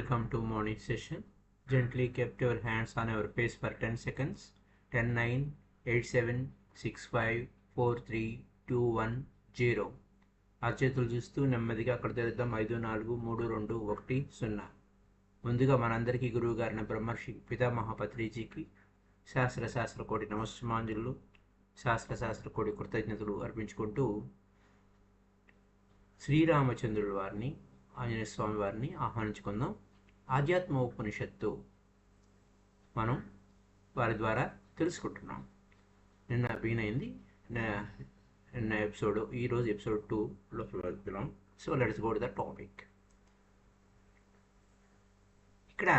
Welcome to morning session. Gently kept your hands on your face for 10 seconds. 10, 9, 8, 7, 6, 5, 4, 3, 2, 1, 0. అరచేతులు చూస్తూ నెమ్మదిగా అక్కడ తెరుద్దాం. 5, 4, 3, 2, 1, 0. ముందుగా మనందరికీ గురువు గారిన బ్రహ్మర్షి పితామహ పత్రిజీకి శాస్త్ర కోటి నమస్మాంజులు, శాస్త్ర కోటి కృతజ్ఞతలు అర్పించుకుంటూ శ్రీరామచంద్రుల వారిని, ఆంజనేయ స్వామి వారిని ఆహ్వానించుకుందాం. ఆధ్యాత్మ ఉపనిషత్తు మనం వారి ద్వారా తెలుసుకుంటున్నాం. నిన్న బిగిన్ అయింది. నిన్న ఎపిసోడ్, ఈరోజు ఎపిసోడ్ 2లో వెళ్తున్నాం. So let's go to the topic. ఇక్కడ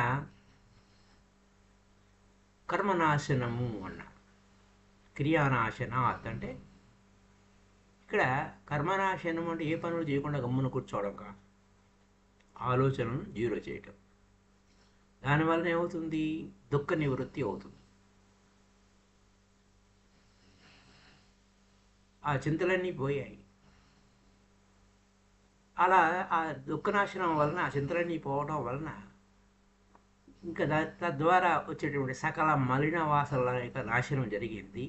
కర్మనాశనము అన్నారు. క్రియానాశనాత్ అంటే ఇక్కడ కర్మనాశనం అంటే ఏ పనులు చేయకుండా గమ్మున కూర్చోవడం కాదు, ఆలోచనను జీరో చేయటం. దానివల్ల ఏమవుతుంది? దుఃఖ నివృత్తి అవుతుంది. ఆ చింతలన్నీ పోయాయి. అలా ఆ దుఃఖనాశనం వలన, ఆ చింతలన్నీ పోవడం వలన ఇంకా తద్వారా వచ్చేటువంటి సకల మలిన వాసనల యొక్క నాశనం జరిగింది.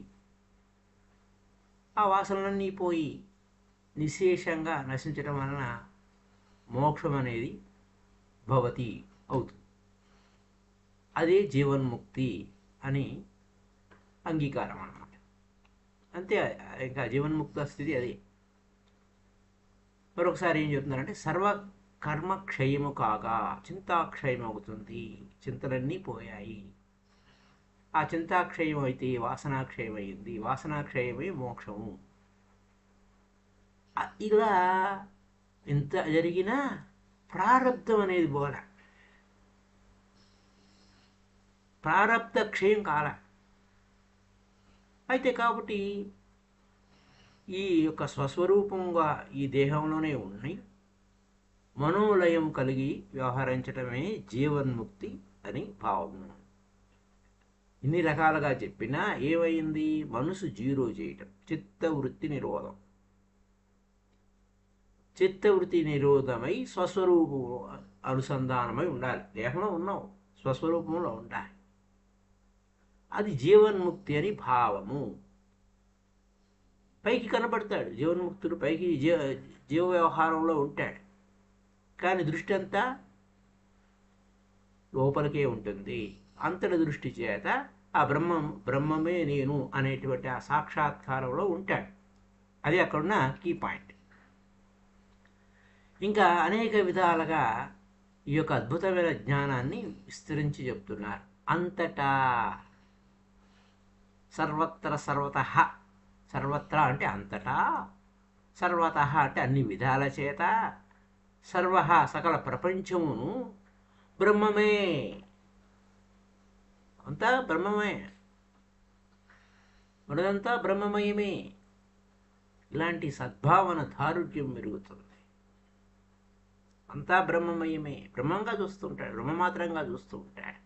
ఆ వాసనలన్నీ పోయి నిశేషంగా నశించడం వలన మోక్షం అనేది భవతి అవుతుంది. అదే జీవన్ముక్తి అని అంగీకారం అన్నమాట. అంతే, ఇంకా జీవన్ముక్త స్థితి అదే. మరొకసారి ఏం చెప్తున్నారంటే, సర్వకర్మ క్షయము కాగా చింతాక్షయం అవుతుంది. చింతలన్నీ పోయాయి. ఆ చింతాక్షయం అయితే వాసనాక్షయం అయింది. వాసనాక్షయమై మోక్షము. ఇలా ఇంత జరిగినా ప్రారబ్ధం అనేది పోల. ప్రారబ్ధ క్షయం కాల. అయితే కాబట్టి ఈ యొక్క స్వస్వరూపంగా ఈ దేహంలోనే ఉన్నాయి, మనోలయం కలిగి వ్యవహరించడమే జీవన్ముక్తి అని భావము. ఇన్ని రకాలుగా చెప్పినా ఏమైంది? మనసు జీరో చేయటం, చిత్తవృత్తి నిరోధం. చిత్తవృత్తి నిరోధమై స్వస్వరూపం అనుసంధానమై ఉండాలి. దేహంలో ఉన్నావు, స్వస్వరూపంలో ఉండాలి. అది జీవన్ముక్తి అని భావము. పైకి కనబడతాడు జీవన్ముక్తుడు, పైకి జీవ వ్యవహారంలో ఉంటాడు. కానీ దృష్టి అంతా లోపలికే ఉంటుంది. అంతటి దృష్టి చేత ఆ బ్రహ్మమే నేను అనేటువంటి ఆ సాక్షాత్కారంలో ఉంటాడు. అది అక్కడున్న కీ పాయింట్. ఇంకా అనేక విధాలుగా ఈ యొక్క అద్భుతమైన జ్ఞానాన్ని విస్తరించి చెప్తున్నారు. అంతటా, సర్వత్ర, సర్వతః. సర్వత్రా అంటే అంతటా, సర్వతః అంటే అన్ని విధాల చేత, సర్వ సకల ప్రపంచమును బ్రహ్మమే. అంతా బ్రహ్మమే, మనదంతా బ్రహ్మమయమే. ఇలాంటి సద్భావన దారుఢ్యం పెరుగుతుంది. అంతా బ్రహ్మమయమే. బ్రహ్మంగా చూస్తుంటాడు, బ్రహ్మమాత్రంగా చూస్తూ ఉంటాడు.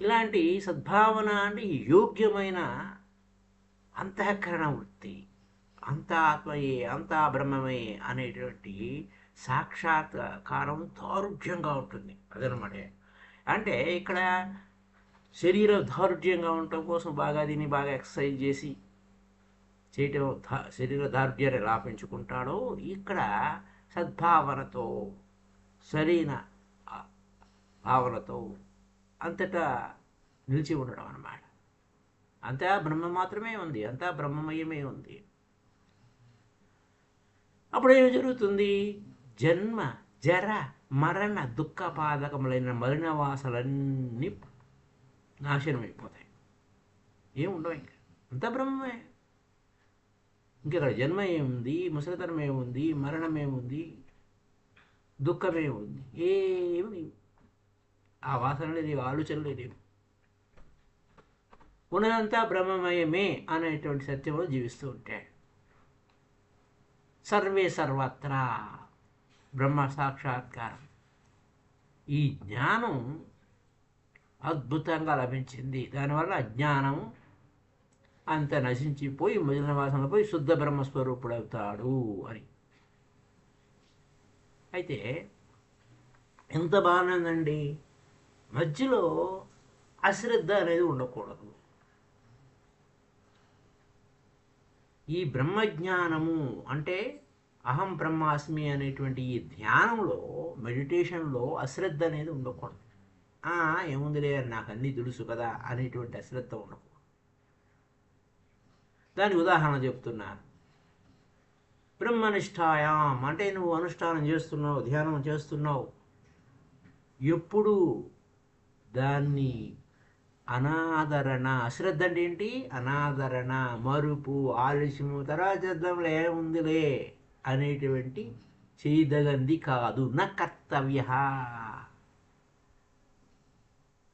ఇలాంటి సద్భావన అంటే యోగ్యమైన అంతఃకరణ వృత్తి, అంతా ఆత్మయే, అంతా బ్రహ్మమే అనేటువంటి సాక్షాత్కారం దారుఢ్యంగా ఉంటుంది. అదనమాట. అంటే ఇక్కడ శరీర దారుఢ్యంగా ఉండటం కోసం బాగా తిని, బాగా ఎక్సర్సైజ్ చేసి చేయటం, శరీర దారుఢ్యాన్ని ఎలా పెంచుకుంటాడో, ఇక్కడ సద్భావనతో, సరైన భావనతో అంతటా నిలిచి ఉండడం అన్నమాట. అంతా బ్రహ్మ మాత్రమే ఉంది, అంతా బ్రహ్మమయమే ఉంది. అప్పుడేమి జరుగుతుంది? జన్మ, జర, మరణ దుఃఖపాదకములైన మలిన వాసనలన్నీ నాశనమైపోతాయి. ఏముండవు ఇంకా, అంతా బ్రహ్మమే. ఇంకెక్కడ జన్మ ఏముంది? ముసలితనం ఏముంది? మరణం ఏముంది? దుఃఖమేముంది? ఏమి ఆ వాసనలే లేవు, ఆలోచనలే లేవు. ఉన్నదంతా బ్రహ్మమయమే అనేటువంటి సత్యంలో జీవిస్తూ ఉంటాడు. సర్వే సర్వత్రా బ్రహ్మ సాక్షాత్కారం. ఈ జ్ఞానం అద్భుతంగా లభించింది. దానివల్ల అజ్ఞానం అంత నశించిపోయి మిగిలిన వాసనలు పోయి శుద్ధ బ్రహ్మస్వరూపుడు అవుతాడు అని. అయితే ఎంత బాగుందండి. మధ్యలో అశ్రద్ధ అనేది ఉండకూడదు. ఈ బ్రహ్మజ్ఞానము అంటే అహం బ్రహ్మాస్మి అనేటువంటి ఈ ధ్యానంలో, మెడిటేషన్లో అశ్రద్ధ అనేది ఉండకూడదు. ఏముందిలే, నాకు అన్నీ తెలుసు కదా అనేటువంటి అశ్రద్ధ ఉండకూడదు. దానికి ఉదాహరణ చెప్తున్నాను. బ్రహ్మనిష్టాయాం అంటే నువ్వు అనుష్ఠానం చేస్తున్నావు, ధ్యానం చేస్తున్నావు, ఎప్పుడు దాన్ని అనాదరణ, అశ్రద్ధ అంటే ఏంటి? అనాదరణ, మరుపు, ఆలస్యము, తర్వాత చేద్దాంలే ఏముందిలే అనేటువంటి చేయదగంది కాదు. నా కర్తవ్య,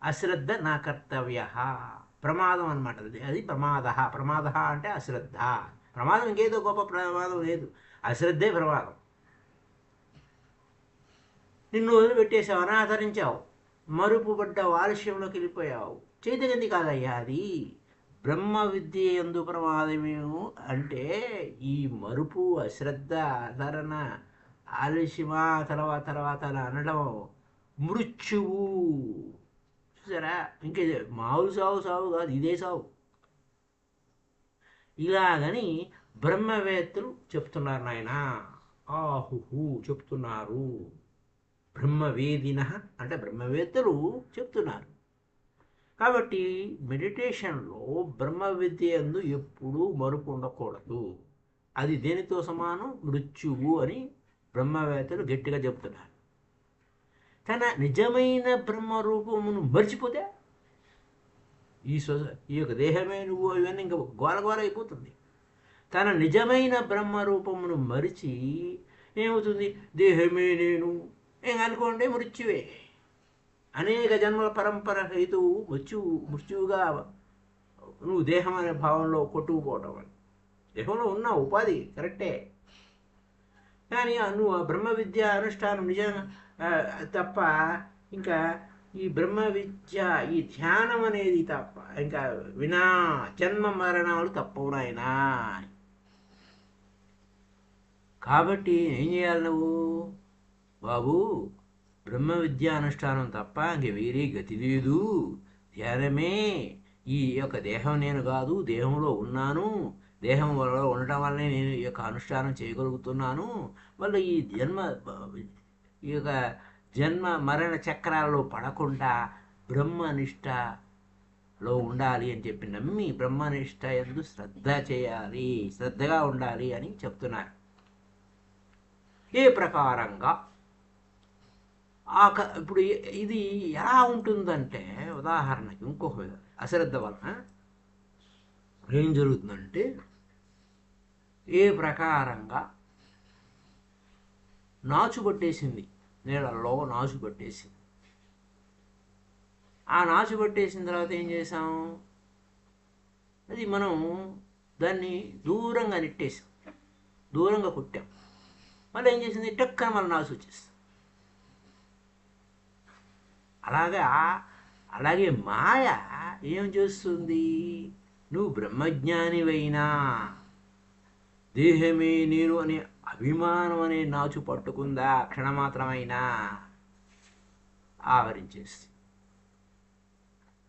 అశ్రద్ధ నా కర్తవ్య, ప్రమాదం అనమాట అది. ప్రమాద అంటే అశ్రద్ధ. ప్రమాదం ఇంకేదో గొప్ప ప్రమాదం లేదు, అశ్రద్ధే ప్రమాదం. నిన్ను వదిలిపెట్టేసావు, అనాదరించావు, మరుపు పడ్డావు, ఆలస్యంలోకి వెళ్ళిపోయావు, చేయదగింది కాదయ్యా అది. బ్రహ్మ విద్య యందు ప్రమాదమేమో అంటే ఈ మరుపు, అశ్రద్ధ, ఆదరణ, ఆలస్యమా, తర్వాత అలా అనడం మృత్యువు. చూసారా, ఇంకే మామూలు సావు కాదు, ఇదే సావు. ఇలాగని బ్రహ్మవేత్తలు చెప్తున్నారు నాయన. ఆహుహు చెప్తున్నారు. బ్రహ్మవేదిన అంటే బ్రహ్మవేత్తలు చెప్తున్నారు. కాబట్టి మెడిటేషన్లో బ్రహ్మ విద్య యందు ఎప్పుడూ మరుపు ఉండకూడదు. అది దేనితో సమానం? మృత్యువు అని బ్రహ్మవేత్తలు గట్టిగా చెప్తున్నారు. తన నిజమైన బ్రహ్మరూపమును మర్చిపోతే ఈ యొక్క దేహమే నువ్వు ఇవన్నీ ఇంకా గోల అయిపోతుంది. తన నిజమైన బ్రహ్మరూపమును మరిచి ఏమవుతుంది? దేహమే నేను అనుకోండి, మృత్యువే. అనేక జన్మల పరంపర హేతువు మృత్యువుగా నువ్వు దేహం అనే భావంలో కొట్టుకుపోవటం. అని దేహంలో ఉన్న ఉపాధి కరెక్టే, కానీ నువ్వు ఆ బ్రహ్మ విద్య అనుష్ఠానం నిజంగా తప్ప ఇంకా ఈ బ్రహ్మ విద్య, ఈ ధ్యానం అనేది తప్ప ఇంకా జన్మ మరణాలు తప్పవు నాయనా. కాబట్టి ఏం చేయాలి నువ్వు? బాబు, బ్రహ్మ విద్యా అనుష్ఠానం తప్ప ఇంక వేరే గతి లేదు. ధ్యానమే. ఈ యొక్క దేహం నేను కాదు, దేహంలో ఉన్నాను, దేహం వల్ల ఉండటం వల్లనే నేను ఈ యొక్క అనుష్ఠానం చేయగలుగుతున్నాను. మళ్ళీ ఈ యొక్క జన్మ మరణ చక్రాల్లో పడకుండా బ్రహ్మనిష్టలో ఉండాలి అని చెప్పి నమ్మి బ్రహ్మనిష్ట యందు శ్రద్ధ చేయాలి, శ్రద్ధగా ఉండాలి అని చెప్తున్నారు. ఏ ప్రకారంగా ఇప్పుడు ఇది ఎలా ఉంటుందంటే, ఉదాహరణకి ఇంకొక అశ్రద్ధ వలన ఏం జరుగుతుందంటే, ఏ ప్రకారంగా నాచు పట్టేసింది, నీళ్ళల్లో నాచు పట్టేసింది. ఆ నాచు పట్టేసిన తర్వాత ఏం చేసాం? అది మనం దాన్ని దూరంగా నెట్టేసాం, దూరంగా కుట్టాం. మళ్ళీ ఏం చేసింది? టక్కన మళ్ళీ నాచు వచ్చేస్తాం. అలాగే మాయ ఏం చేస్తుంది? నువ్వు బ్రహ్మజ్ఞానివైనా దేహమే నేను అనే అభిమానం అనే నాచు పట్టుకుందా క్షణమాత్రమైనా ఆవరించేస్తుంది.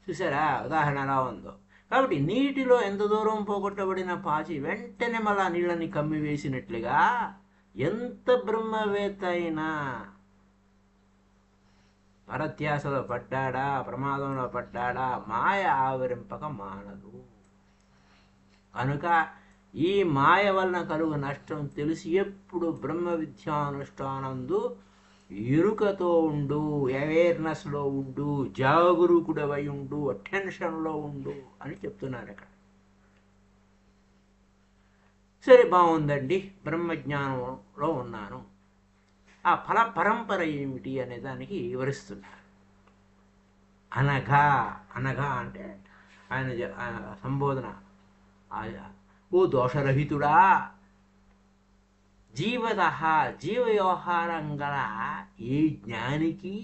చూసారా ఉదాహరణ ఎలా ఉందో? కాబట్టి నీటిలో ఎంత దూరం పోగొట్టబడిన పాచి వెంటనే మళ్ళా నీళ్ళని కమ్మి వేసినట్లుగా ఎంత బ్రహ్మవేత్త అయినా పరత్యాసలో పడ్డాడా, ప్రమాదంలో పడ్డాడా, మాయ ఆవరింపక మానదు. కనుక ఈ మాయ వలన కలుగు నష్టం తెలిసి ఎప్పుడు బ్రహ్మ విద్యానుష్ఠానందు ఎరుకతో ఉండు, అవేర్నెస్లో ఉండు, జాగరూకుడవై ఉండు, అటెన్షన్లో ఉండు అని చెప్తున్నారు ఇక్కడ. సరే, బాగుందండి, బ్రహ్మజ్ఞానంలో ఉన్నాను. ఆ ఫల పరంపర ఏమిటి అనే దానికి వివరిస్తున్నారు. అనగా అంటే ఆయన సంబోధన, ఓ దోషరహితుడా, జీవ వ్యవహారం గల ఏ జ్ఞానికి,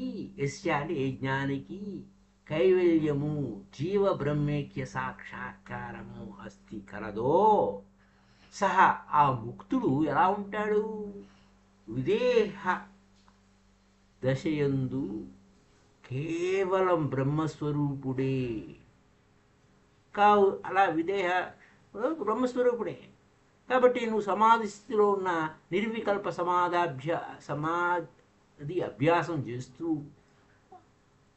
అంటే ఏ జ్ఞానికి కైవల్యము, జీవ బ్రహ్మేక్య సాక్షాత్కారము అస్తి కలదో, సహా ఆ ముక్తుడు ఎలా ఉంటాడు? విదేహ దశయందు కేవలం బ్రహ్మస్వరూపుడే కావు. అలా విదేహ బ్రహ్మస్వరూపుడే కాబట్టి నువ్వు సమాధి స్థితిలో ఉన్న నిర్వికల్ప సమాధి అభ్యాసం చేస్తూ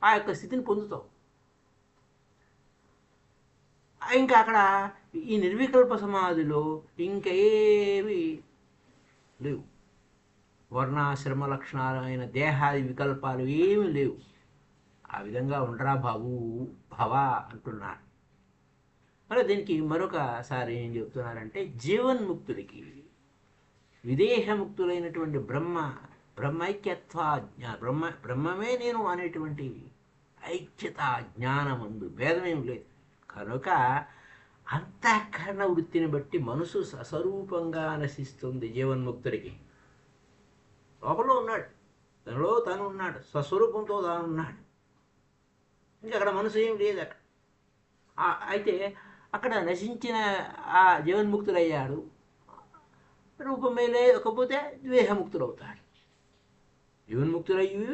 ఆ యొక్క స్థితిని పొందుతావు. ఇంకా అక్కడ ఈ నిర్వికల్ప సమాధిలో ఇంకేవి లేవు. వర్ణాశ్రమ లక్షణాలైన దేహాది వికల్పాలు ఏమీ లేవు. ఆ విధంగా ఉండరా బాబు భవ అంటున్నారు. మరి దీనికి మరొకసారి ఏం చెప్తున్నారంటే, జీవన్ముక్తుడికి విదేహముక్తులైనటువంటి బ్రహ్మైక్యత్వ బ్రహ్మమే నేను అనేటువంటి ఐక్యత జ్ఞానమందు భేదమేం లేదు. కనుక అంతఃకరణ వృత్తిని బట్టి మనసు సస్వరూపంగా నశిస్తుంది జీవన్ముక్తుడికి. లోపల ఉన్నాడు, తనలో తను ఉన్నాడు, స్వస్వరూపంతో తాను ఉన్నాడు. ఇంకా అక్కడ మనసు ఏం లేదు. అక్కడ అయితే అక్కడ నశించిన ఆ జీవన్ముక్తుడయ్యాడు. రూపమే లేకపోతే దేహముక్తుడు అవుతాడు. జీవన్ముక్తుడయ్యి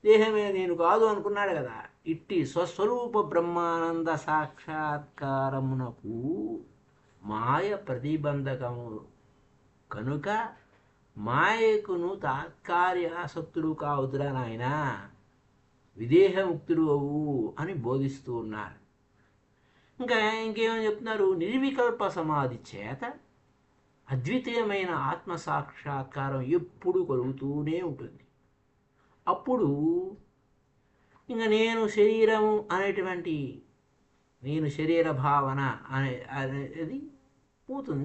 దేహమే నేను కాదు అనుకున్నాడు కదా. ఇట్టి స్వస్వరూప బ్రహ్మానంద సాక్షాత్కారమునకు మాయ ప్రతిబంధకము కనుక మాయకును తాత్కార్యాసక్తుడు కావుదురా నాయన, విదేహముక్తుడు అవు అని బోధిస్తూ ఉన్నారు. ఇంకేమని చెప్తున్నారు? నిర్వికల్ప సమాధి చేత అద్వితీయమైన ఆత్మ సాక్షాత్కారం ఎప్పుడు కలుగుతూనే ఉంటుంది. అప్పుడు ఇంకా నేను శరీరము అనేటువంటి నేను శరీర భావన అనేది పోతుంది.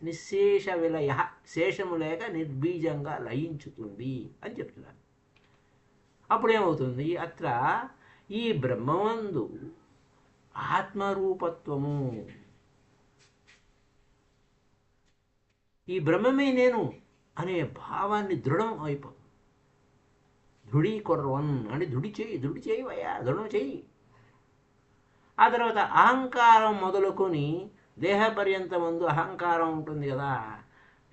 నిశ్శేష విలయ, శేషము లేక నిర్బీజంగా లయించుతుంది అని చెప్తున్నారు. అప్పుడేమవుతుంది? అత్ర ఈ బ్రహ్మమందు ఆత్మరూపత్వము, ఈ బ్రహ్మమే నేను అనే భావాన్ని దృఢం అయిపోతుంది. దృఢీకొర్వన్ అని దృఢి చేయవయ్యా, దృఢం చేయి. ఆ తర్వాత అహంకారం మొదలుకొని దేహ పర్యంతమందు అహంకారం ఉంటుంది కదా,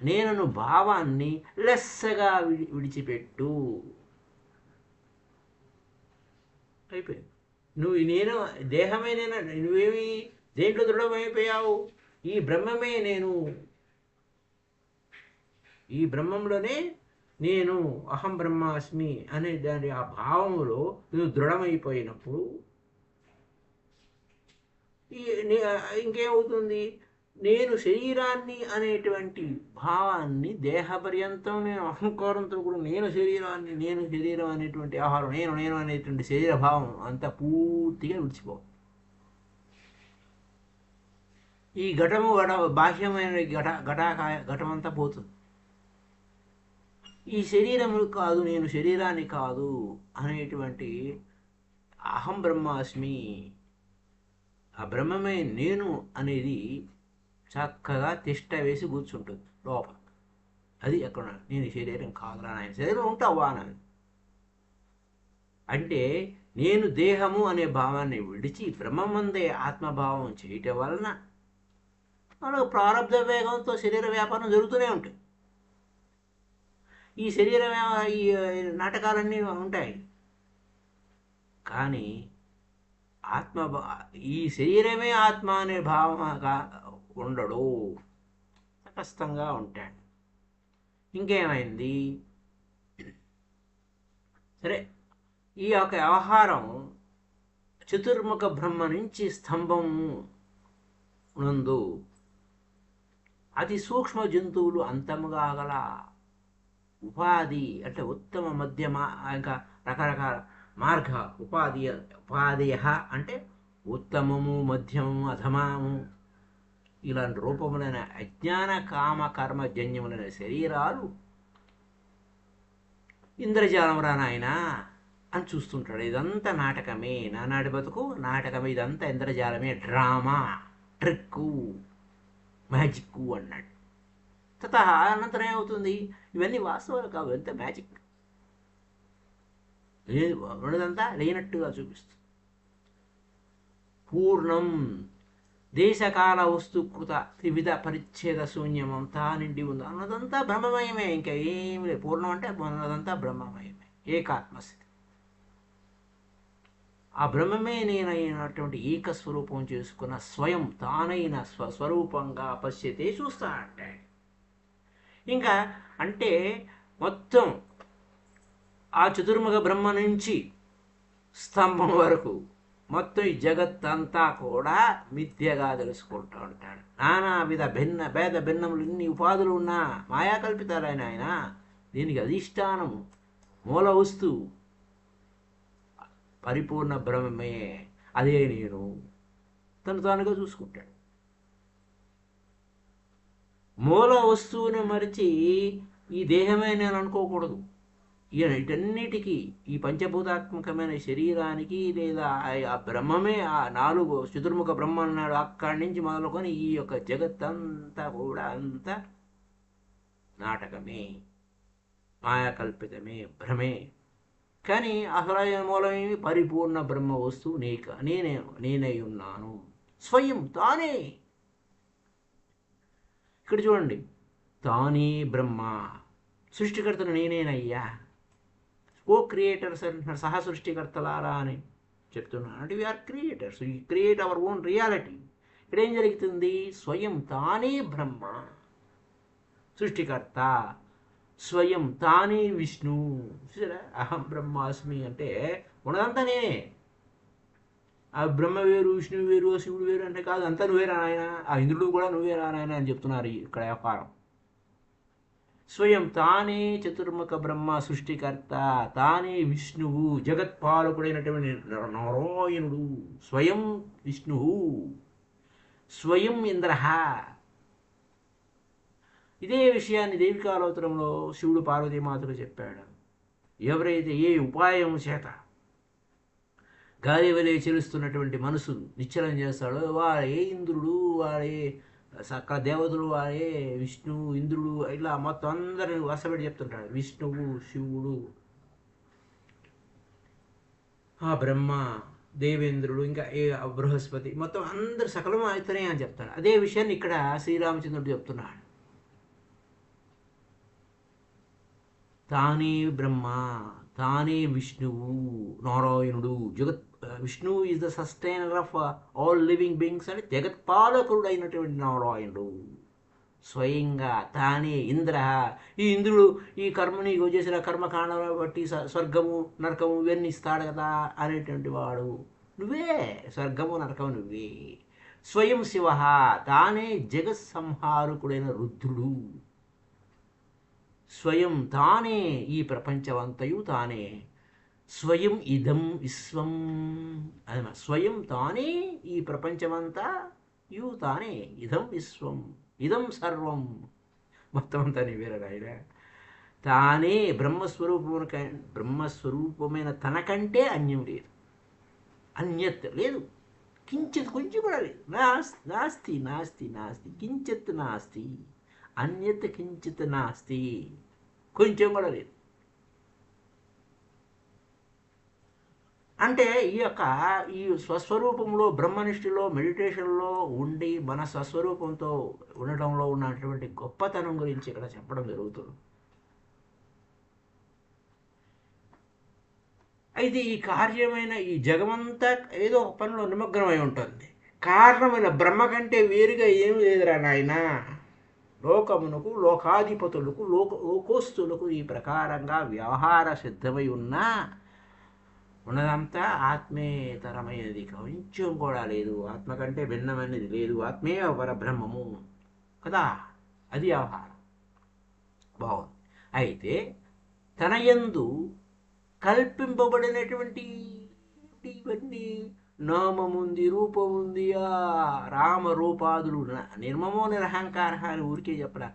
నేనను భావాన్ని లెస్సగా విడిచిపెట్టు. అయిపోయింది. నువ్వు నేను దేహమే నేను, నువ్వేమి దేంట్లో దృఢమైపోయావు? ఈ బ్రహ్మమే నేను, ఈ బ్రహ్మంలోనే నేను అహం బ్రహ్మాస్మి అనే దాని ఆ భావములో నువ్వు దృఢమైపోయినప్పుడు ఇంకేమవుతుంది? నేను శరీరాన్ని అనేటువంటి భావాన్ని దేహపర్యంతం నేను అహంకారంతో కూడా నేను శరీరం అనేటువంటి ఆహారం నేను అనేటువంటి శరీర భావం అంతా పూర్తిగా విడిచిపోవాలి. ఈ బాహ్యమైన ఘటమంతా పోతుంది. ఈ శరీరము కాదు, నేను శరీరాన్ని కాదు అనేటువంటి అహం బ్రహ్మాస్మి, ఆ బ్రహ్మమే నేను అనేది చక్కగా తిష్ట వేసి కూర్చుంటుంది లోపల. అది ఎక్కడ నేను శరీరం కాదురా నాయన, శరీరం ఉంటావా అని. అంటే నేను దేహము అనే భావాన్ని విడిచి బ్రహ్మమందే ఆత్మభావం చేయటం వలన మనకు ప్రారంభ వేగంతో శరీర వ్యాపారం జరుగుతూనే ఉంటుంది. ఈ ఈ నాటకాలన్నీ ఉంటాయి. కానీ ఈ శరీరమే ఆత్మ అనే భావనగా ఉండడు, తటస్థంగా ఉంటాడు. ఇంకేమైంది? సరే, ఈ యొక్క వ్యవహారం చతుర్ముఖ బ్రహ్మ నుంచి స్తంభం నందు అతి సూక్ష్మ జంతువులు అంతముగా గల ఉపాధి అంటే ఉత్తమ మధ్యమ ఇంకా రకరకాల మార్గ ఉపాధయ అంటే ఉత్తమము, మధ్యమము, అధమము ఇలాంటి రూపములైన అజ్ఞాన కామ కర్మ జన్యములైన శరీరాలు ఇంద్రజాలం రా నాయన అని చూస్తుంటాడు. ఇదంతా నాటకమే, నానాటి బతుకు నాటకమే, ఇదంతా ఇంద్రజాలమే, డ్రామా, ట్రిక్కు, మ్యాజిక్కు అన్నాడు. అనంతరం ఏమవుతుంది? ఇవన్నీ వాస్తవాలు కావు, ఎంత మ్యాజిక్. ఉన్నదంతా లేనట్టుగా చూపిస్తుంది. పూర్ణం దేశకాల వస్తుకృత త్రివిధ పరిచ్ఛేద శూన్యమంతా నిండి ఉంది. అన్నదంతా బ్రహ్మమయమే, ఇంకా ఏమి లేదు. పూర్ణం అంటే అన్నదంతా బ్రహ్మమయమే. ఏకాత్మస్థితి. ఆ బ్రహ్మమే నేనైనటువంటి ఏకస్వరూపం చేసుకున్న స్వయం తానైన స్వస్వరూపంగా పశ్యతే చూస్తా అంటే ఇంకా అంటే మొత్తం ఆ చతుర్ముఖ బ్రహ్మ నుంచి స్తంభం వరకు మొత్తం ఈ జగత్తంతా కూడా మిథ్యగా తెలుసుకుంటూ ఉంటాడు. నానావిధ భేద భిన్నములు ఇన్ని ఉపాధులు ఉన్నా మాయా కల్పితాలైన ఆయన దీనికి అధిష్టానము మూల వస్తువు పరిపూర్ణ బ్రహ్మమే, అదే నేను తను తానుగా చూసుకుంటాడు. మూల వస్తువుని మరిచి ఈ దేహమే నేను అనుకోకూడదు. వీటన్నిటికీ ఈ పంచభూతాత్మకమైన శరీరానికి లేదా ఆ బ్రహ్మమే ఆ 4 చతుర్ముఖ బ్రహ్మ అన్నాడు, అక్కడి నుంచి మొదలుకొని ఈ యొక్క జగత్తంతా కూడా అంతా నాటకమే, మాయాకల్పితమే, భ్రమే. కానీ అసలు మూలమేమి పరిపూర్ణ బ్రహ్మ వస్తువు నేనై ఉన్నాను, స్వయం తానే. ఇక్కడ చూడండి, తానే బ్రహ్మ, సృష్టికర్తను నేనేనయ్యా, ఓ క్రియేటర్స్ అంటున్నారు, సహ సృష్టికర్తలారా అని చెప్తున్నాను. అంటే we are creators, you create our own reality. ఇక్కడ ఏం జరుగుతుంది? స్వయం తానే బ్రహ్మ సృష్టికర్త, స్వయం తానే విష్ణు. చూసారా, అహం బ్రహ్మాస్మి అంటే ఉన్నదంతా నేనే. ఆ బ్రహ్మ వేరు, విష్ణువు వేరు, శివుడు వేరు అంటే కాదు, అంతా నువ్వేరా నాయన, ఆ ఇంద్రుడు కూడా నువ్వేరా నాయన అని చెప్తున్నారు ఇక్కడ వ్యాపారం. స్వయం తానే చతుర్ముఖ బ్రహ్మ సృష్టికర్త, తానే విష్ణువు జగత్పాలకుడైనటువంటి నారాయణుడు, స్వయం విష్ణువు, స్వయం ఇంద్ర. ఇదే విషయాన్ని దేవికాలోత్తరంలో శివుడు పార్వతీమాతకు చెప్పాడు. ఎవరైతే ఏ ఉపాయం చేత గాలి వలె చెలుస్తున్నటువంటి మనసు నిశ్చలం చేస్తాడో వాడే ఇంద్రుడు, వాడే సకల దేవతలు, వాడే విష్ణువు, ఇంద్రుడు, ఇలా మొత్తం అందరిని వరుసపెట్టి చెప్తుంటాడు. విష్ణువు, శివుడు, ఆ బ్రహ్మ, దేవేంద్రుడు, ఇంకా బృహస్పతి, మొత్తం అందరు సకలం అయితేనే అని చెప్తాడు. అదే విషయాన్ని ఇక్కడ శ్రీరామచంద్రుడు చెప్తున్నాడు. తానే బ్రహ్మ, తానే విష్ణువు, నారాయణుడు, విష్ణువు is the sustainer of all living beings అని జగత్పాలకుడు అయినటువంటి నారాయణుడు. స్వయంగా తానే ఇంద్ర, ఈ ఇంద్రుడు ఈ కర్మని చేసిన కర్మకాండను బట్టి స్వర్గము నరకము ఇవన్నీ ఇస్తాడు కదా అనేటువంటి వాడు నువ్వే, స్వర్గము నరకము నువ్వే. స్వయం శివ, తానే జగత్ సంహారకుడైన రుద్రుడు, స్వయం తానే ఈ ప్రపంచమంతయు తానే, స్వయం ఇదం విశ్వం, అది స్వయం తానే ఈ ప్రపంచమంతా తానే, ఇదం విశ్వం, ఇదం సర్వం, మొత్తం అంతా నీవేరా ఆయన. తానే బ్రహ్మస్వరూపమైన తనకంటే అన్యం లేదు, అన్యత్ లేదు, కించిత్ కొంచెం కూడా లేదు. నాస్తి నాస్తి నాస్తి కించిత్ నాస్తి, అన్యత్ కించిత్ నాస్తి, కొంచెం కూడా లేదు. అంటే ఈ స్వస్వరూపంలో బ్రహ్మనిష్ఠలో మెడిటేషన్లో ఉండి మన స్వస్వరూపంతో ఉండటంలో ఉన్నటువంటి గొప్పతనం గురించి ఇక్కడ చెప్పడం జరుగుతుంది. అయితే ఈ కార్యమైన ఈ జగమంతా ఏదో ఒక పనిలో నిమగ్నమై ఉంటుంది. కారణమైన బ్రహ్మ కంటే వేరుగా ఏమి లేదురా నాయన. లోకమునకు, లోకాధిపతులకు, లోకోస్తులకు ఈ ప్రకారంగా వ్యవహార సిద్ధమై ఉన్నా ఉన్నదంతా ఆత్మేతరమైనది కొంచెం కూడా లేదు, ఆత్మ కంటే భిన్నమైనది లేదు, ఆత్మే పరబ్రహ్మము కదా, అది వ్యవహారం. బాగుంది. అయితే తన యందు కల్పింపబడినటువంటి ఇవన్నీ నామముంది, రూపముంది, ఆ రామరూపాదులు నిర్మమో నిరహంకార అని ఊరికే చెప్పడా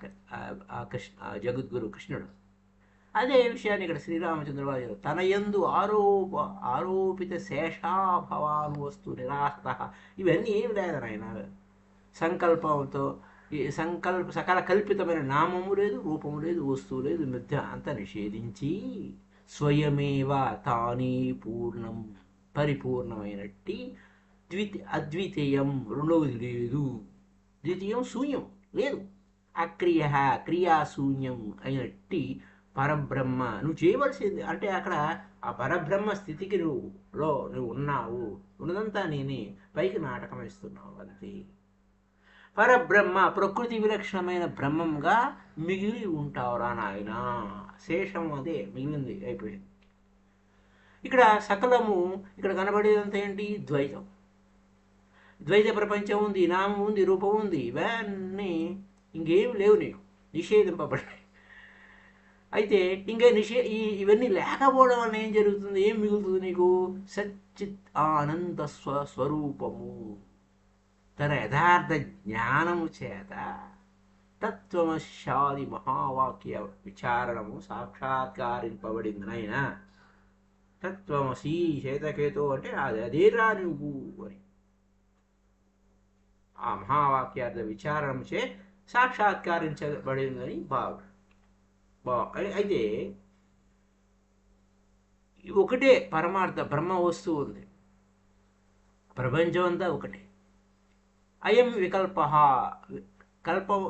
జగద్గురు కృష్ణుడు. అదే విషయాన్ని ఇక్కడ శ్రీరామచంద్రరాజు తన యందు ఆరోపిత శేషాభవాను వస్తు నిరాస్త, ఇవన్నీ ఏమి లేదు నాయన. సంకల్పంతో సకల కల్పితమైన నామము లేదు, రూపము లేదు, వస్తువు లేదు, మిథ్య అంతా నిషేధించి స్వయమేవ తానే పూర్ణం, పరిపూర్ణమైనట్టి అద్వితీయం, రెండవది లేదు, ద్వితీయం శూన్యం లేదు, అక్రియ క్రియాశూన్యం అయినట్టి పరబ్రహ్మ నువ్వు చేయవలసింది అంటే అక్కడ ఆ పరబ్రహ్మ స్థితికి నువ్వు ఉన్నావు, ఉన్నదంతా నేనే, పైకి నాటకం ఇస్తున్నావు అంతే. పరబ్రహ్మ ప్రకృతి విలక్షణమైన బ్రహ్మంగా మిగిలి ఉంటావురా నాయన. శేషం అదే మిగిలింది, అయిపోయింది. ఇక్కడ సకలము, ఇక్కడ కనబడేదంతా ఏంటి? ద్వైతం. ద్వైత ప్రపంచం ఉంది, నామం ఉంది, రూపం ఉంది, ఇవన్నీ ఇంకేం లేవు, నీకు నిషేధింపబడ్డాయి. అయితే ఇంకా ఇవన్నీ లేకపోవడం వల్ల ఏం జరుగుతుంది? ఏం మిగులుతుంది నీకు? సచ్చిత్ ఆనంద స్వరూపము. తన యథార్థ జ్ఞానము చేత తత్వమశాది మహావాక్య విచారణము సాక్షాత్కారింపబడింది నాయన. తత్వమసి చేతకేతో అంటే అదేరా నువ్వు అని ఆ మహావాక్యార్థ విచారణంచే సాక్షాత్కరించబడిందని అయితే ఒకటే పరమార్థ బ్రహ్మ వస్తువు ఉంది, ప్రపంచం అంతా ఒకటే. అయం వికల్ప, కల్పం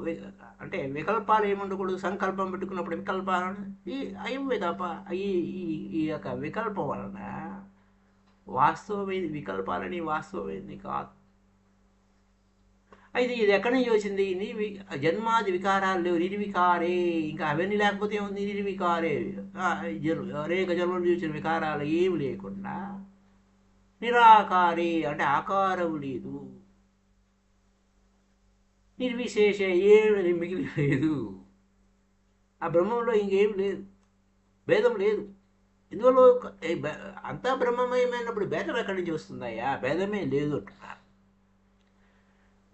అంటే వికల్పాలు ఏముండకూడదు. సంకల్పం పెట్టుకున్నప్పుడు వికల్పాలను ఈ అయం వికల్ప, ఈ యొక్క వికల్పం వలన వాస్తవమైంది, వికల్పాలని వాస్తవమైంది కాదు. అయితే ఇది ఎక్కడి నుంచి వచ్చింది? జన్మాది వికారాలు లేవు, నిర్వికారే. ఇంకా అవన్నీ లేకపోతే ఏముంది? నిర్వికారే. అనేక జన్మలు చూసిన వికారాలు ఏమి లేకుండా నిరాకారే అంటే ఆకారం లేదు, నిర్విశేష ఏమి మిగిలి లేదు. ఆ బ్రహ్మంలో ఇంకేం లేదు, భేదం లేదు. ఇందులో అంతా బ్రహ్మమయమైనప్పుడు భేదం ఎక్కడి నుంచి వస్తుందయ్యా? భేదమే లేదు అంటున్నారు.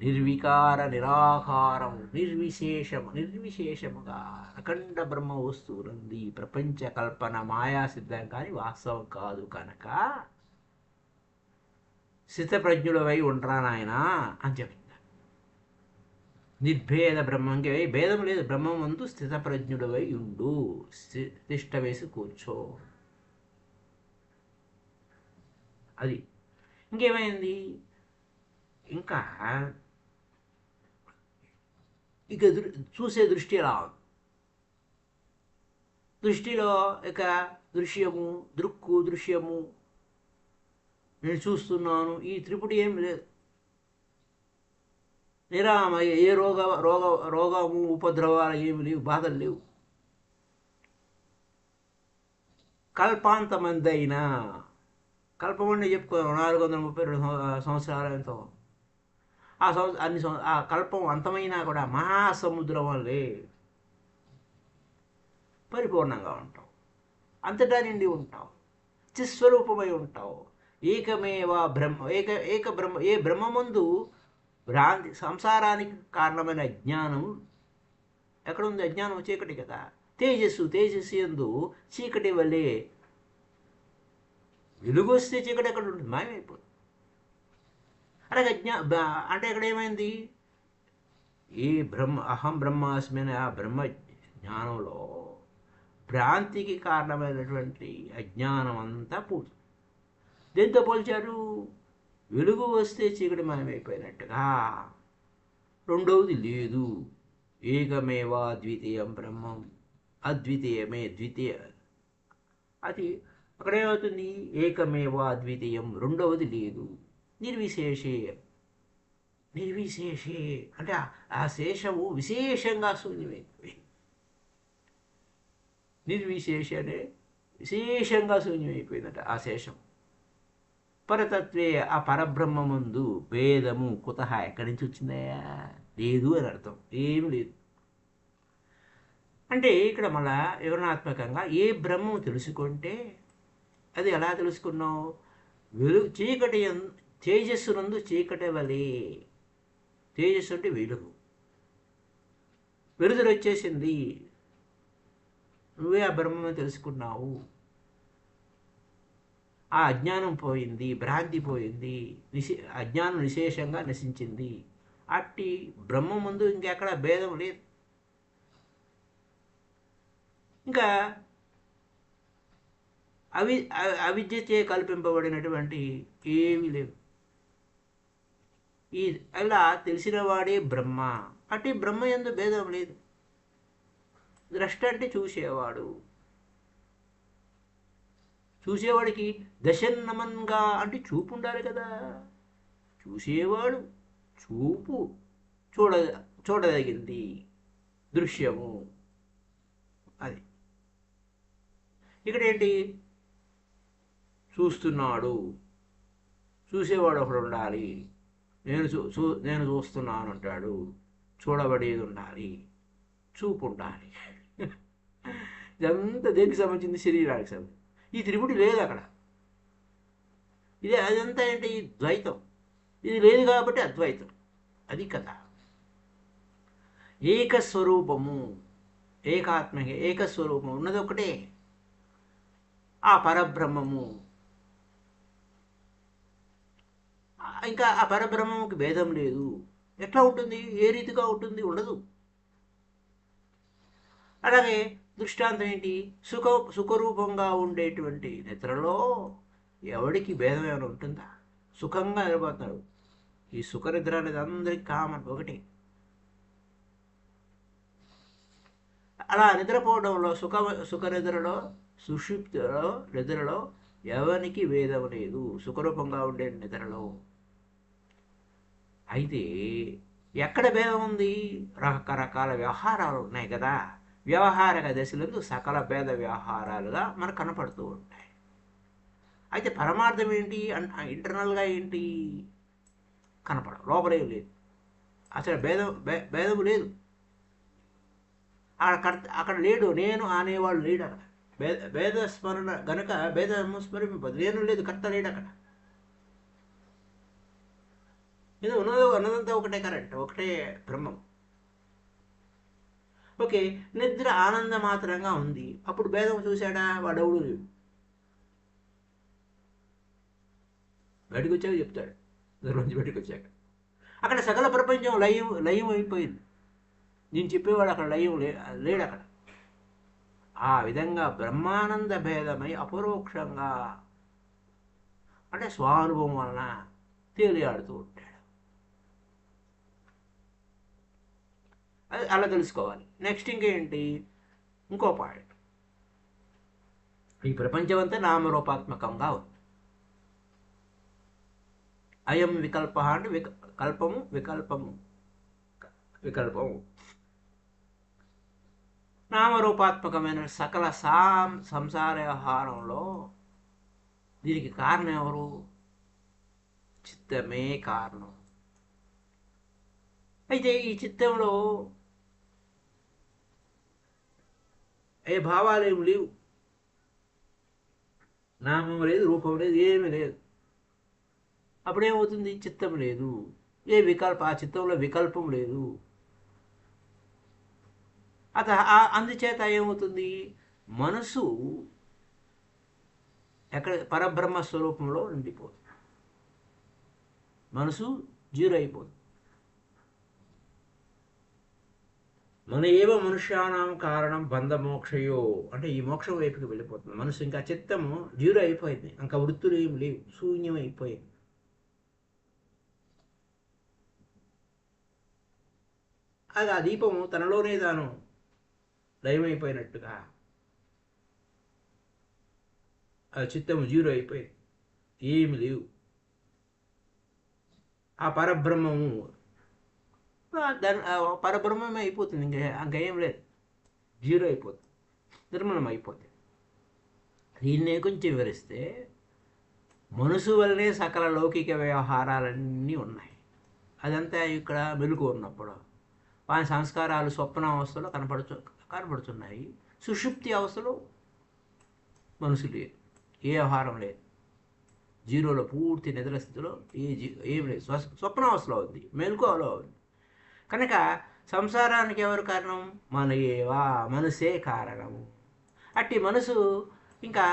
నిర్వికార నిరాకారం నిర్విశేషముగా అఖండ బ్రహ్మ వస్తువులుంది. ప్రపంచ కల్పన మాయా సిద్ధం కానీ వాస్తవం కాదు కనుక స్థితప్రజ్ఞుడవై ఉండరా నాయన అని చెప్తున్నారు. నిర్భేద బ్రహ్మంకి భేదం లేదు, బ్రహ్మం వంతు స్థితప్రజ్ఞుడవై ఉండు, తిష్ట వేసి కూర్చో. అది ఇంకేమైంది? ఇంకా ఇక చూసే దృష్టి ఎలా ఉంది? దృష్టిలో ఇక దృశ్యము, దృక్కు, దృశ్యము, నేను చూస్తున్నాను, ఈ త్రిపుటి ఏం లేదు. నిరామయ, ఏ రోగము ఉపద్రవాలు ఏమి లేవు, బాధలు లేవు. కల్పాంతమందైనా, కల్పమండి చెప్పుకో 432 సంవత్సరాలు ఎంతో, ఆ కల్పం అంతమైనా కూడా మహాసముద్రం వల్లే పరిపూర్ణంగా ఉంటావు, అంతటా నిండి ఉంటావు, చిస్వరూపమై ఉంటావు. ఏకమేవ బ్రహ్మ, ఏక బ్రహ్మ. ఏ బ్రహ్మమందు భ్రాంతి, సంసారానికి కారణమైన అజ్ఞానం ఎక్కడుంది? అజ్ఞానం చీకటి కదా. తేజస్సు యందు చీకటి వల్లే వెలుగు వస్తే చీకటి ఎక్కడ ఉంటుంది? మాయమైపోతుంది. అలాగే అంటే ఇక్కడ ఏమైంది? ఈ అహం బ్రహ్మాస్మి అనే ఆ బ్రహ్మ జ్ఞానంలో భ్రాంతికి కారణమైనటువంటి అజ్ఞానం అంతా పూర్తి. దేంతో పోల్చారు? వెలుగు వస్తే చీకటి మాయమైపోయినట్టుగా. రెండవది లేదు. ఏకమేవా ద్వితీయం బ్రహ్మం, అద్వితీయమే ద్వితీయ. అది అక్కడేమవుతుంది? ఏకమేవా ద్వితీయం, రెండవది లేదు. నిర్విశేషే అంటే ఆ శేషము విశేషంగా శూన్యమైపోయింది. నిర్విశేషనే విశేషంగా శూన్యమైపోయిందట ఆ శేషం. పరతత్వే, ఆ పరబ్రహ్మమందు భేదము కుతహ, ఎక్కడి నుంచి వచ్చిందయా? లేదు అని అర్థం, ఏమి లేదు. అంటే ఇక్కడ మళ్ళా వివరణాత్మకంగా ఏ బ్రహ్మము తెలుసుకుంటే, అది ఎలా తెలుసుకున్నావు? చీకటి తేజస్సునందు చీకటి వలే. తేజస్సు అంటే వెలుగు, వెలుతురు వచ్చేసింది, నువ్వే ఆ బ్రహ్మను తెలుసుకున్నావు. ఆ అజ్ఞానం పోయింది, భ్రాంతి పోయింది, అజ్ఞానం నిశేషంగా నశించింది. అట్టి బ్రహ్మ ముందు ఇంకెక్కడ భేదం లేదు. ఇంకా అవిద్యచే కల్పింపబడినటువంటి ఏమీ లేవు. అలా తెలిసిన వాడే బ్రహ్మ. అట్టి బ్రహ్మ యందు భేదం లేదు. ద్రష్ట అంటే చూసేవాడు. చూసేవాడికి దశన్నమన్గా అంటే చూపు ఉండాలి కదా. చూసేవాడు చూపు చూడ చూడదగింది దృశ్యము. అది ఇక్కడ ఏంటి, చూస్తున్నాడు, చూసేవాడు ఒకడు ఉండాలి. నేను చూస్తున్నాను అంటాడు. చూడబడేది ఉండాలి, చూపు ఉండాలి. ఇదంతా దేనికి సంబంధించింది? శరీరానికి సంబంధించి. ఈ త్రిపుటి లేదు అక్కడ. ఇదే అదంతా ఏంటి? ద్వైతం. ఇది లేదు కాబట్టి అద్వైతం. అది కదా. ఏకస్వరూపము, ఏకాత్మకి ఏకస్వరూపం ఉన్నది ఒకటే, ఆ పరబ్రహ్మము. ఇంకా ఆ పరబ్రహ్మముకి భేదం లేదు. ఎట్లా ఉంటుంది? ఏ రీతిగా ఉంటుంది? ఉండదు. అలాగే దృష్టాంతం ఏంటి? సుఖరూపంగా ఉండేటువంటి నిద్రలో ఎవడికి భేదం ఏమైనా ఉంటుందా? సుఖంగా నిలబడతాడు. ఈ సుఖ నిద్ర అనేది అందరికి కామన్, ఒకటి. అలా నిద్రపోవడంలో సుఖ నిద్రలో, సుషుప్తిలో, నిద్రలో ఎవరికి భేదం లేదు, సుఖరూపంగా ఉండే నిద్రలో. అయితే ఎక్కడ భేదం ఉంది? రకరకాల వ్యవహారాలు ఉన్నాయి కదా. వ్యవహారిక దశలందు సకల భేద వ్యవహారాలుగా మనకు కనపడుతూ ఉంటాయి. అయితే పరమార్థం ఏంటి? ఇంటర్నల్గా ఏంటి? కనపడవు, లోపలేం లేదు. అసలు భేదము లేదు. అక్కడ లేడు, నేను అనేవాడు లేడు అక్కడ. భేద స్మరణ గనక భేదము స్మరింపదు. నేను లేదు, కర్త లేడు అక్కడ. ఇది ఉన్నదంతా ఒకటే కరెంట్, ఒకటే బ్రహ్మం. ఓకే, నిద్ర ఆనంద మాత్రంగా ఉంది. అప్పుడు భేదం చూశాడా? వాడెవడు లేడు. బయటకు వచ్చాక చెప్తాడు, నిద్రలోంచి బయటకు వచ్చాక. అక్కడ సకల ప్రపంచం లయం అయిపోయింది. నేను చెప్పేవాడు అక్కడ లయం లేడు అక్కడ. ఆ విధంగా బ్రహ్మానంద భేదమై అపరోక్షంగా, అంటే స్వానుభవం వలన తేలియాడుతూ ఉంటాడు. అది అలా తెలుసుకోవాలి. నెక్స్ట్ ఇంకేంటి? ఇంకో పాయింట్, ఈ ప్రపంచం అంతా నామరూపాత్మకంగా ఉంది. అయం వికల్ప అంటే వికల్పము. నామరూపాత్మకమైన సకల సంసార వ్యవహారంలో దీనికి కారణం ఎవరు? చిత్తమే కారణం. అయితే ఈ చిత్తంలో ఏ భావాలు ఏమి లేవు, నామం లేదు, రూపం లేదు, ఏమీ లేదు. అప్పుడేమవుతుంది? చిత్తం లేదు, ఆ చిత్తంలో వికల్పం లేదు. అందుచేత ఏమవుతుంది? మనసు ఎక్కడ? పరబ్రహ్మ స్వరూపంలో నిండిపోతుంది. మనసు జీరో అయిపోతుంది. మన ఏవ మనుష్యానాం కారణం బంధమోక్షయో అంటే ఈ మోక్షం వైపుకి వెళ్ళిపోతుంది మనసు. ఇంకా చిత్తము జీరో అయిపోయింది, ఇంకా వృత్తులు ఏమి లేవు, శూన్యం అయిపోయింది. అది ఆ దీపము తనలోనే తాను లయమైపోయినట్టుగా ఆ చిత్తము జీరో అయిపోయింది, ఏమి లేవు. ఆ పరబ్రహ్మము పరబ్రహ్మమే అయిపోతుంది. ఇంకా ఏం లేదు, జీరో అయిపోతుంది, నిర్మలం అయిపోతుంది. దీన్నే కొంచెం వివరిస్తే, మనసు వల్లనే సకల లౌకిక వ్యవహారాలన్నీ ఉన్నాయి. అదంతా ఇక్కడ మెలుగు ఉన్నప్పుడు వాని సంస్కారాలు స్వప్నావస్థలో కనపడుతున్నాయి. సుషుప్తి అవస్థలో మనసు లేదు, ఏ వ్యవహారం లేదు, జీరోలో పూర్తి నిద్ర స్థితిలో ఏం లేదు. స్వప్నావస్థలో ఉంది, మెలకువలో ఉంది. కనుక సంసారానికి ఎవరు కారణం? మనసే కారణము. అట్టి మనసు ఇంకా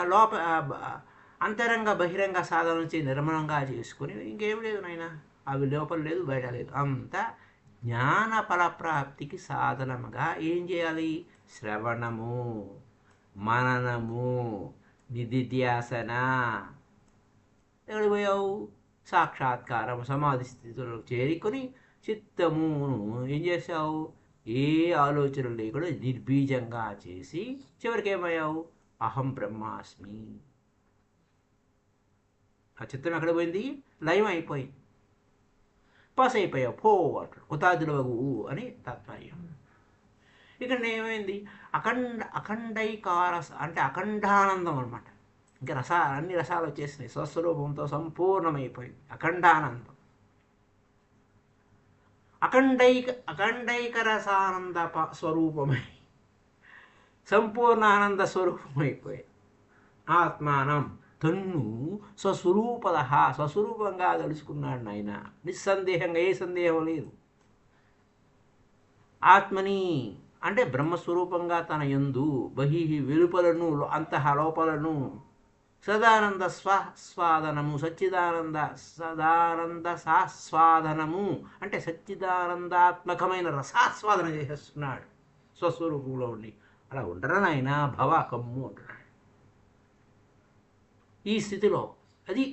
అంతరంగ బహిరంగ సాధన నుంచి నిర్మలంగా చేసుకుని ఇంకేం లేదు నాయన, అవి లోపల లేదు, బయట లేదు, అంతా జ్ఞాన ఫలప్రాప్తికి సాధనముగా ఏం చేయాలి? శ్రవణము, మననము, నిధిధ్యాసన. ఎక్కడికి పోయావు? సాక్షాత్కారం, సమాధి స్థితిలో చేరుకొని చిత్తమును ఏం చేసావు? ఏ ఆలోచన లేకుండా నిర్బీజంగా చేసి చివరికి ఏమయ్యావు? అహం బ్రహ్మాస్మి. ఆ చిత్తం ఎక్కడ పోయింది? లయం అయిపోయింది. పాస్ అయిపోయావు, పో అంటాడు. హుతాదులవగు అని తాత్పర్యం. ఇక్కడ ఏమైంది? అఖండైకార అంటే అఖండానందం అనమాట. ఇంకా అన్ని రసాలు వచ్చేసినాయి. స్వస్వరూపంతో సంపూర్ణమైపోయింది అఖండానందం. అఖండైక రసానంద స్వరూపమై సంపూర్ణ ఆనంద స్వరూపమైపోయి ఆత్మానం తన్ను స్వస్వరూపంగా తెలుసుకున్నాడు నాయన. నిస్సందేహంగా, ఏ సందేహం లేదు. ఆత్మని అంటే బ్రహ్మస్వరూపంగా తన యందు బహి వెలుపలను అంతః లోపలను సదానంద స్వాదనము సదానంద సాస్వాదనము అంటే సచ్చిదానందాత్మకమైన రసాస్వాదన చేసేస్తున్నాడు స్వస్వరూపంలో ఉండి. అలా ఉండరా నాయన, భవాకమ్ము అంటున్నాడు. ఈ స్థితిలో అది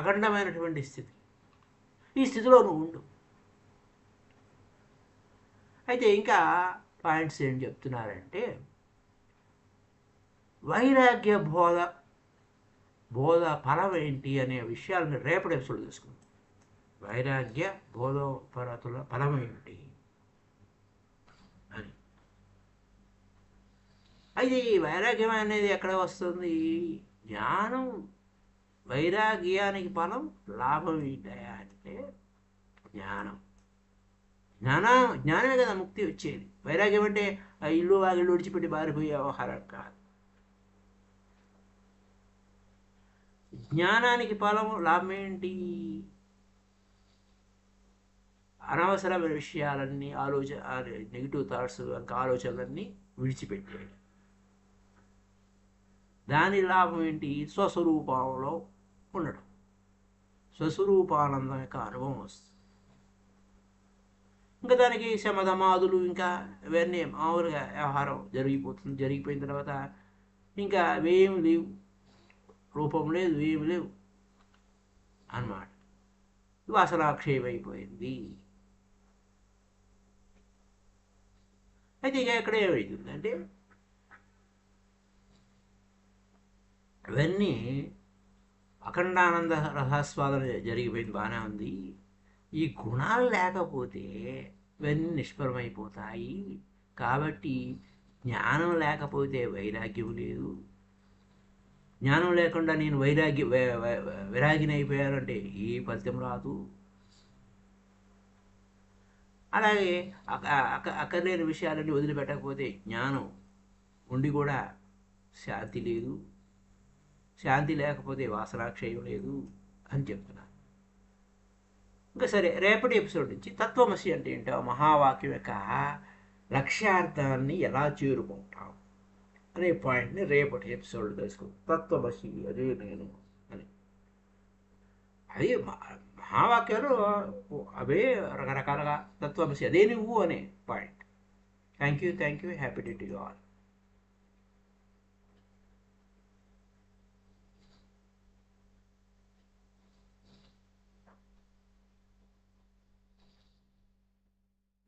అఖండమైనటువంటి స్థితి. ఈ స్థితిలో నువ్వు ఉండు. అయితే ఇంకా పాయింట్స్ ఏం చెప్తున్నారంటే, వైరాగ్య బోధ ఫలం ఏంటి అనే విషయాలను రేపటి ఎపిసోడ్ తీసుకుందాం. వైరాగ్య బోధోపరతుల ఫలం ఏంటి అని. అయితే ఈ వైరాగ్యం అనేది ఎక్కడ వస్తుంది? జ్ఞానం వైరాగ్యానికి ఫలం లాభం ఏంటయా అంటే జ్ఞానమే కదా ముక్తి వచ్చేది. వైరాగ్యం అంటే ఆ ఇల్లు వాగిళ్ళు విడిచిపెట్టి బారిపోయే వ్యవహారం కాదు. జ్ఞానానికి ఫలం లాభం ఏంటి? అనవసరమైన విషయాలన్నీ నెగిటివ్ థాట్స్ ఇంకా ఆలోచనలన్నీ విడిచిపెట్టేది. దాని లాభం ఏంటి? స్వస్వరూపంలో ఉండడం, స్వస్వరూపానందం యొక్క అనుభవం వస్తుంది. ఇంకా దానికి శమధమాదులు ఇంకా ఇవన్నీ మామూలుగా వ్యవహారం జరిగిపోయిన తర్వాత ఇంకా అవేమి లేవు, రూపం లేదు, ఏమి లేవు అన్నమాట. వాసనాక్షయం అయిపోయింది. అయితే ఇక ఎక్కడ ఏమవుతుందంటే, ఇవన్నీ అఖండానంద రసాస్వాదన జరిగిపోయింది, బాగానే ఉంది. ఈ గుణాలు లేకపోతే ఇవన్నీ నిష్ఫలమైపోతాయి. కాబట్టి జ్ఞానం లేకపోతే వైరాగ్యం లేదు. జ్ఞానం లేకుండా నేను విరాగిని అయిపోయానంటే ఏ ఫలితం రాదు. అలాగే అక్కర్లేని విషయాలన్నీ వదిలిపెట్టకపోతే జ్ఞానం ఉండి కూడా శాంతి లేదు. శాంతి లేకపోతే వాసనాక్షయం లేదు అని చెప్తున్నాను. ఇంకా సరే, రేపటి ఎపిసోడ్ నుంచి తత్వమసి అంటే ఏంటో, మహావాక్యం యొక్క లక్ష్యార్థాన్ని ఎలా చేరుకుంటాం అనే పాయింట్ని రేపటి ఎపిసోడ్ తెలుసుకుంటాం. తత్వమసి అదే నేను అని. అది మహావాక్యాలు అవే రకరకాలుగా తత్వమసి అదే నువ్వు అనే point. Thank you. Happy day to you all.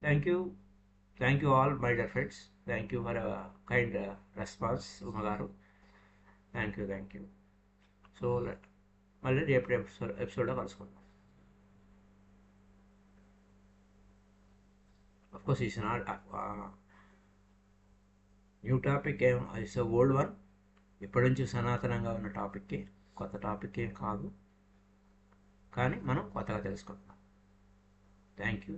Thank you all, my dear friends. Thank you for a kind response, Uma garu. Thank you. So, మళ్ళీ రేపు ఎపిసోడ్లో కలుసుకుందాం. Of course, it's not new topic, it's old one. ఇప్పటి నుంచి సనాతనంగా ఉన్న టాపిక్కే, కొత్త topic ఏం కాదు. కానీ మనం కొత్తగా తెలుసుకుంటున్నాం. Thank you.